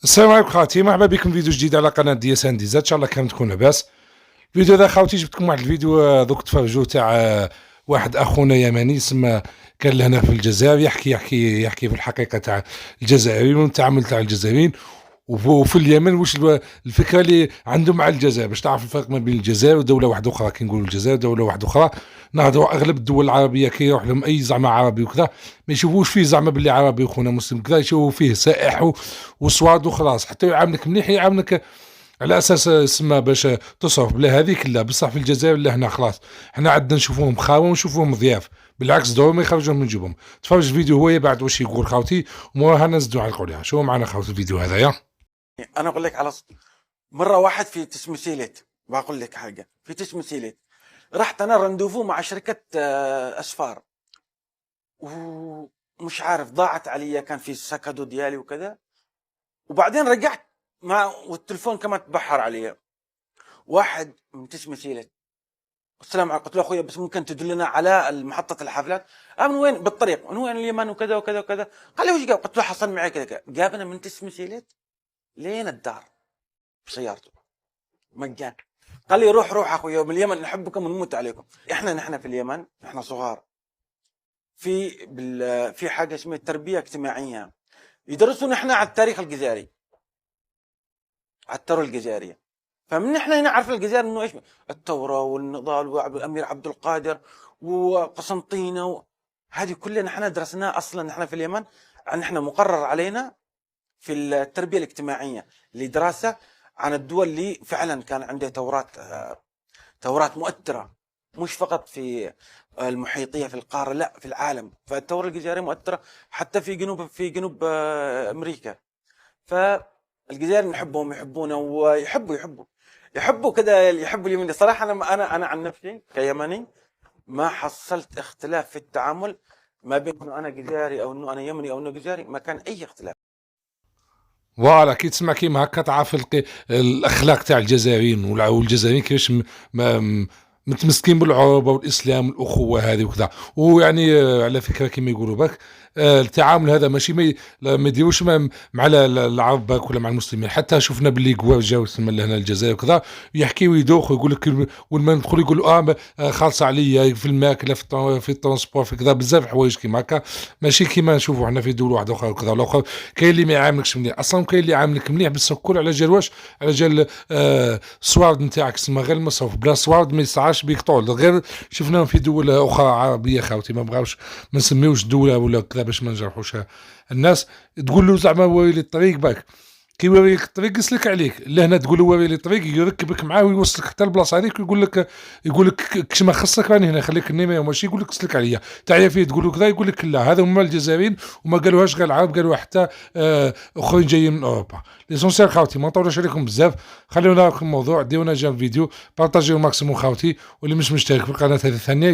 السلام عليكم خاوتي، مرحبا بكم فيديو جديد على قناه دي اس ان دي زاد. ان شاء الله كامل تكون لاباس. الفيديو ذا خاوتي جبت لكم واحد الفيديو دوك تفرجوا تاع واحد اخونا يمني سما كان لهنا في الجزائر يحكي في الحقيقه تاع الجزائريين والتعامل تاع الجزائريين وفي اليمن واش الفكره اللي عندهم مع الجزائر باش تعرف الفرق ما بين الجزائر ودوله واحده اخرى. كي نقولوا الجزائر دوله واحده اخرى نهضروا اغلب الدول العربيه كي يروح لهم اي زعما عربي وكذا ما يشوفوش فيه زعما باللي عربي وخونا مسلم كذا، يشوفوا فيه سائح وصواد وخلاص. حتى يعاملك مليح يعاملك على اساس سما باش تصرف بلا هذيك لا. بصح في الجزائر لا، هنا خلاص احنا عندنا نشوفوهم خاوه ونشوفوهم ضياف، بالعكس دور ما يخرجون من جيبهم. تفرج الفيديو هو بعد واش يقول خاوتي وموراها نزدوا على القولها. شو معنا خاوتي الفيديو هذايا؟ انا اقول لك على مره واحد في تسمسيليت، بقول لك حاجه في تسمسيليت. رحت انا رندوفو مع شركه اسفار، ومش عارف ضاعت علي، كان في السكادو ديالي وكذا. وبعدين رجعت والتلفون كمان تبحر علي. واحد من تسمسيليت السلام عليكم، قلت له اخويا بس ممكن تدلنا على محطه الحافلات؟ من وين بالطريق؟ من وين؟ اليمن وكذا وكذا وكذا. قال لي وش جاب؟ قلت له حصل معي كذا. جابنا من تسمسيليت لين الدار بسيارته مجان. قال لي روح اخويا، من اليمن نحبكم ونموت عليكم. نحن في اليمن، احنا صغار في حاجه اسمها التربيه اجتماعيه، يدرسون احنا على التاريخ الجزائري، على الثوره الجزائريه. فمن احنا هنا عارفين الجزائر انه ايش الثوره والنضال والامير عبد القادر وقسنطينه هذه كلها نحن درسناها. اصلا نحن في اليمن نحن مقرر علينا في التربيه الاجتماعيه لدراسه عن الدول اللي فعلا كان عندها ثورات مؤثرة، مش فقط في المحيطية في القارة، لا في العالم. فالثورة الجزائرية مؤثرة حتى في جنوب أمريكا. فالجزائر نحبهم، يحبونا ويحبوا كذا، يحبوا اليمين. صراحة أنا عن نفسي كيمني ما حصلت اختلاف في التعامل ما بين إنه أنا جزائري أو إنه أنا يمني أو إنه جزائري، ما كان أي اختلاف. فوالا كي تسمع كيما هكا تعرف الاخلاق تاع الجزائريين والجزائريين كيفاش متمسكين بالعروبه والاسلام والاخوه هذه وكذا. ويعني على فكره كما يقولوا باك التعامل هذا ماشي ما يديروش مع العرب باك ولا مع المسلمين. حتى شفنا باللي قوا جاو تسمى لهنا الجزائر وكذا يحكي ويدوخ ويقول لك ولما ندخل يقول خالصه عليا في الماكله في الترونسبور في كذا بزاف حوايج كيما هكا. ماشي كيما نشوفوا احنا في دول واحده اخرى وكذا. الاخر كاين اللي ما يعاملكش مليح اصلا، كاين اللي يعاملك مليح بس كل على جال واش على جال الصوارد نتاعك تسمى غير المصروف. بلا صوارد ما يسعاش بيك طول. غير شفناهم في دول اخرى عربيه خاوتي ما بغاوش ما نسميوش دوله ولا كذا باش ما نجرحوش الناس. تقول له زعما وري الطريق باك، كي يوريك الطريق يسلك عليك. لهنا تقول له وري لي الطريق يركبك معاه ويوصلك حتى البلاصه هذيك ويقول لك كش ما خصك راني هنا خليك النيمه ماشي يقول لك سلك عليا. تعيا فيه تقول له كذا يقول لك لا. هذا هما الجزائريين وما قالوهاش غير العرب، قالوها حتى اخرين جايين من اوروبا. ليسونسيال خاوتي ما نطولوش عليكم بزاف، خليونا لكم الموضوع ديونا جا الفيديو بارطاجيو الماكسيموم خاوتي. واللي مش مشترك في القناه هذه الثانيه